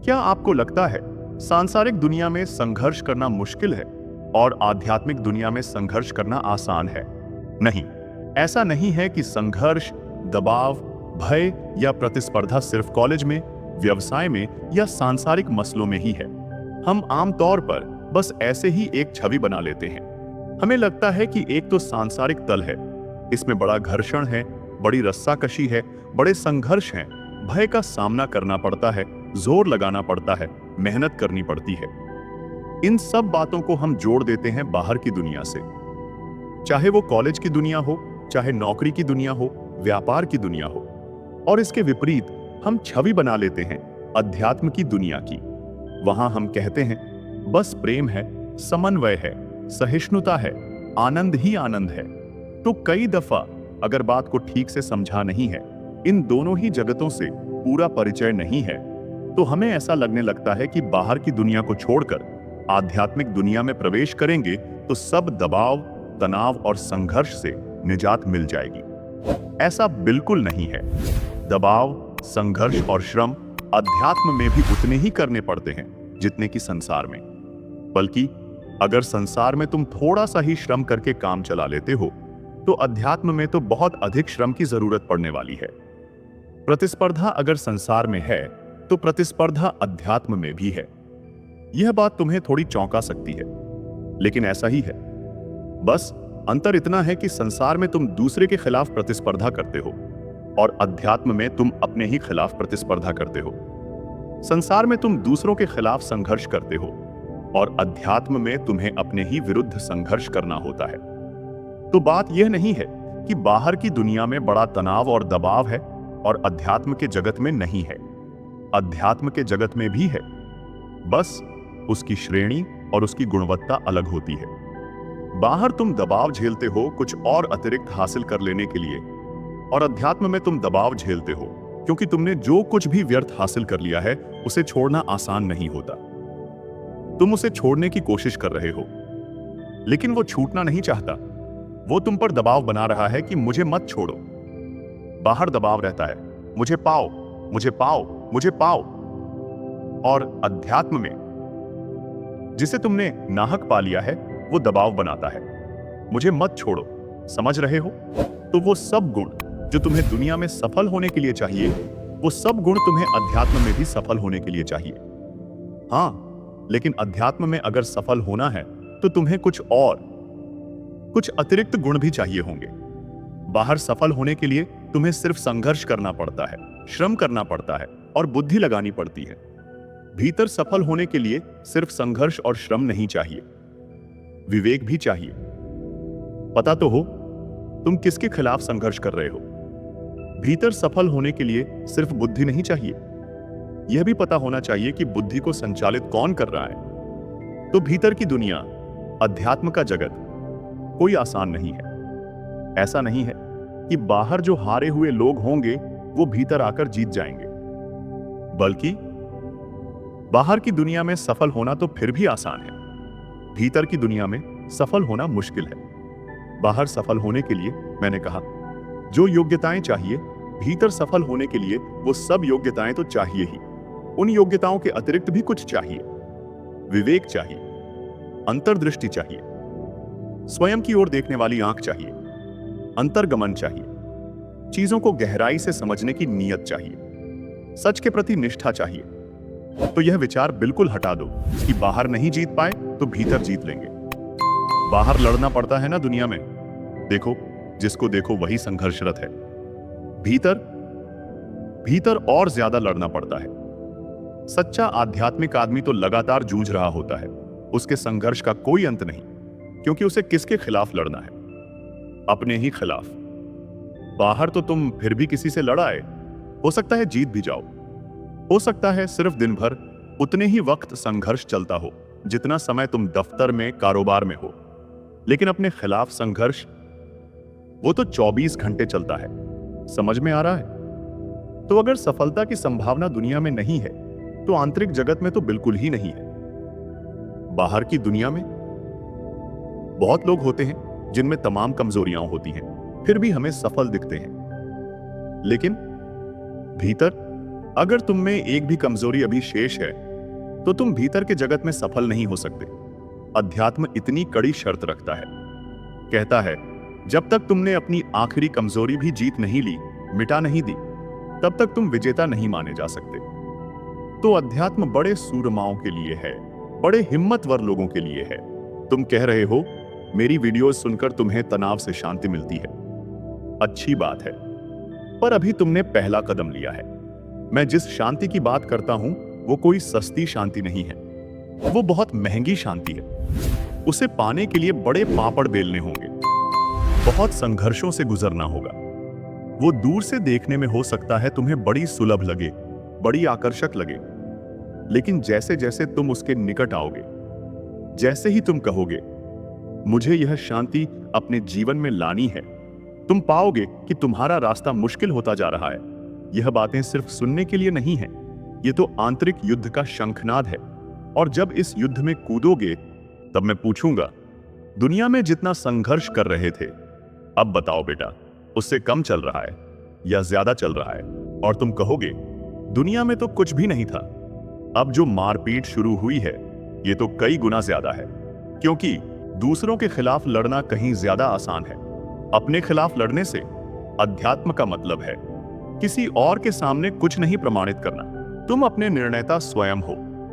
क्या आपको लगता है सांसारिक दुनिया में संघर्ष करना मुश्किल है और आध्यात्मिक दुनिया में संघर्ष करना आसान है? नहीं, ऐसा नहीं है कि संघर्ष, दबाव, भय या प्रतिस्पर्धा सिर्फ कॉलेज में, व्यवसाय में या सांसारिक मसलों में ही है। हम आमतौर पर बस ऐसे ही एक छवि बना लेते हैं। हमें लगता है कि एक तो सांसारिक तल है, इसमें बड़ा घर्षण है, बड़ी रस्साकशी है, बड़े संघर्ष हैं, भय का सामना करना पड़ता है, जोर लगाना पड़ता है, मेहनत करनी पड़ती है। इन सब बातों को हम जोड़ देते हैं बाहर की दुनिया से, चाहे वो कॉलेज की दुनिया हो, चाहे नौकरी की दुनिया हो, व्यापार की दुनिया हो। और इसके विपरीत हम छवि बना लेते हैं अध्यात्म की दुनिया की। वहां हम कहते हैं बस प्रेम है, समन्वय है, सहिष्णुता है, आनंद ही आनंद है। तो कई दफा अगर बात को ठीक से समझा नहीं है, इन दोनों ही जगतों से पूरा परिचय नहीं है, तो हमें ऐसा लगने लगता है कि बाहर की दुनिया को छोड़कर आध्यात्मिक दुनिया में प्रवेश करेंगे तो सब दबाव, तनाव और संघर्ष से निजात मिल जाएगी। ऐसा बिल्कुल नहीं है। दबाव, संघर्ष और श्रम अध्यात्म में भी उतने ही करने पड़ते हैं जितने कि संसार में। बल्कि अगर संसार में तुम थोड़ा सा ही श्रम करके काम चला लेते हो, तो अध्यात्म में तो बहुत अधिक श्रम की जरूरत पड़ने वाली है। प्रतिस्पर्धा अगर संसार में है, तो प्रतिस्पर्धा अध्यात्म में भी है। यह बात तुम्हें थोड़ी चौंका सकती है, लेकिन ऐसा ही है। बस अंतर इतना है कि संसार में तुम दूसरे के खिलाफ प्रतिस्पर्धा करते हो और अध्यात्म में तुम अपने ही खिलाफ प्रतिस्पर्धा करते हो। संसार में तुम दूसरों के खिलाफ संघर्ष करते हो और अध्यात्म में तुम्हें अपने ही विरुद्ध संघर्ष करना होता है। तो बात यह नहीं है कि बाहर की दुनिया में बड़ा तनाव और दबाव है और अध्यात्म के जगत में नहीं है। अध्यात्म के जगत में भी है, बस उसकी श्रेणी और उसकी गुणवत्ता अलग होती है। बाहर तुम दबाव झेलते हो कुछ और अतिरिक्त हासिल कर लेने के लिए, और अध्यात्म में तुम दबाव झेलते हो क्योंकि तुमने जो कुछ भी व्यर्थ हासिल कर लिया है उसे छोड़ना आसान नहीं होता। तुम उसे छोड़ने की कोशिश कर रहे हो, लेकिन वो छूटना नहीं चाहता। वो तुम पर दबाव बना रहा है कि मुझे मत छोड़ो। बाहर दबाव रहता है, मुझे पाओ, मुझे पाओ, मुझे पाओ। और अध्यात्म में जिसे तुमने नाहक पा लिया है, वो दबाव बनाता है, मुझे मत छोड़ो। समझ रहे हो? तो वो सब गुण जो तुम्हें दुनिया में सफल होने के लिए चाहिए, वो सब गुण तुम्हें अध्यात्म में भी सफल होने के लिए चाहिए। हाँ, लेकिन अध्यात्म में अगर सफल होना है तो तुम्हें कुछ अतिरिक्त गुण भी चाहिए होंगे। बाहर सफल होने के लिए तुम्हें सिर्फ संघर्ष करना पड़ता है, श्रम करना पड़ता है और बुद्धि लगानी पड़ती है। भीतर सफल होने के लिए सिर्फ संघर्ष और श्रम नहीं चाहिए, विवेक भी चाहिए। पता तो हो तुम किसके खिलाफ संघर्ष कर रहे हो। भीतर सफल होने के लिए सिर्फ बुद्धि नहीं चाहिए, यह भी पता होना चाहिए कि बुद्धि को संचालित कौन कर रहा है। तो भीतर की दुनिया, अध्यात्म का जगत कोई आसान नहीं है। ऐसा नहीं है कि बाहर जो हारे हुए लोग होंगे वो भीतर आकर जीत जाएंगे, बल्कि बाहर की दुनिया में सफल होना तो फिर भी आसान है, भीतर की दुनिया में सफल होना मुश्किल है। बाहर सफल होने के लिए मैंने कहा जो योग्यताएं चाहिए, भीतर सफल होने के लिए वो सब योग्यताएं तो चाहिए ही। उन योग्यताओं के अतिरिक्त भी कुछ चाहिए। विवेक चाहिए, अंतर्दृष्टि चाहिए, स्वयं की ओर देखने वाली आंख चाहिए, अंतर्गमन चाहिए, चीजों को गहराई से समझने की नीयत चाहिए, सच के प्रति निष्ठा चाहिए। तो यह विचार बिल्कुल हटा दो कि बाहर नहीं जीत पाए तो भीतर जीत लेंगे। बाहर लड़ना पड़ता है ना दुनिया में, देखो जिसको देखो वही संघर्षरत है। भीतर और ज्यादा लड़ना पड़ता है। सच्चा आध्यात्मिक आदमी तो लगातार जूझ रहा होता है, उसके संघर्ष का कोई अंत नहीं, क्योंकि उसे किसके खिलाफ लड़ना है? अपने ही खिलाफ। बाहर तो तुम फिर भी किसी से लड़ाए, हो सकता है जीत भी जाओ, हो सकता है सिर्फ दिन भर उतने ही वक्त संघर्ष चलता हो जितना समय तुम दफ्तर में, कारोबार में हो। लेकिन अपने खिलाफ संघर्ष वो तो 24 घंटे चलता है। समझ में आ रहा है? तो अगर सफलता की संभावना दुनिया में नहीं है, तो आंतरिक जगत में तो बिल्कुल ही नहीं है। बाहर की दुनिया में बहुत लोग होते हैं जिनमें तमाम कमजोरियां होती हैं, फिर भी हमें सफल दिखते हैं। लेकिन भीतर अगर तुम में एक भी कमजोरी अभी शेष है तो तुम भीतर के जगत में सफल नहीं हो सकते। अध्यात्म इतनी कड़ी शर्त रखता है, कहता है जब तक तुमने अपनी आखिरी कमजोरी भी जीत नहीं ली, मिटा नहीं दी, तब तक तुम विजेता नहीं माने जा सकते। तो अध्यात्म बड़े सूरमाओं के लिए है, बड़े हिम्मतवर लोगों के लिए है। तुम कह रहे हो मेरी वीडियोस सुनकर तुम्हें तनाव से शांति मिलती है। अच्छी बात है, पर अभी तुमने पहला कदम लिया है। मैं जिस शांति की बात करता हूं वो कोई सस्ती शांति नहीं है, वो बहुत महंगी शांति है। उसे पाने के लिए बड़े पापड़ बेलने होंगे, बहुत संघर्षों से गुजरना होगा। वो दूर से देखने में हो सकता है तुम्हें बड़ी सुलभ लगे, बड़ी आकर्षक लगे, लेकिन जैसे जैसे तुम उसके निकट आओगे, जैसे ही तुम कहोगे मुझे यह शांति अपने जीवन में लानी है, तुम पाओगे कि तुम्हारा रास्ता मुश्किल होता जा रहा है। यह बातें सिर्फ सुनने के लिए नहीं है, ये तो आंतरिक युद्ध का शंखनाद है। और जब इस युद्ध में कूदोगे तब मैं पूछूंगा, दुनिया में जितना संघर्ष कर रहे थे, अब बताओ बेटा, उससे कम चल रहा है या ज्यादा चल रहा है? और तुम कहोगे दुनिया में तो कुछ भी नहीं था, अब जो मारपीट शुरू हुई है ये तो कई गुना ज्यादा है। क्योंकि दूसरों के खिलाफ लड़ना कहीं ज्यादा आसान है। अपने खिलाफ लड़ने से अध्यात्म का मतलब है किसी और के सामने कुछ नहीं प्रमाणित करना। तुम अपने निर्णयता स्वयं हो।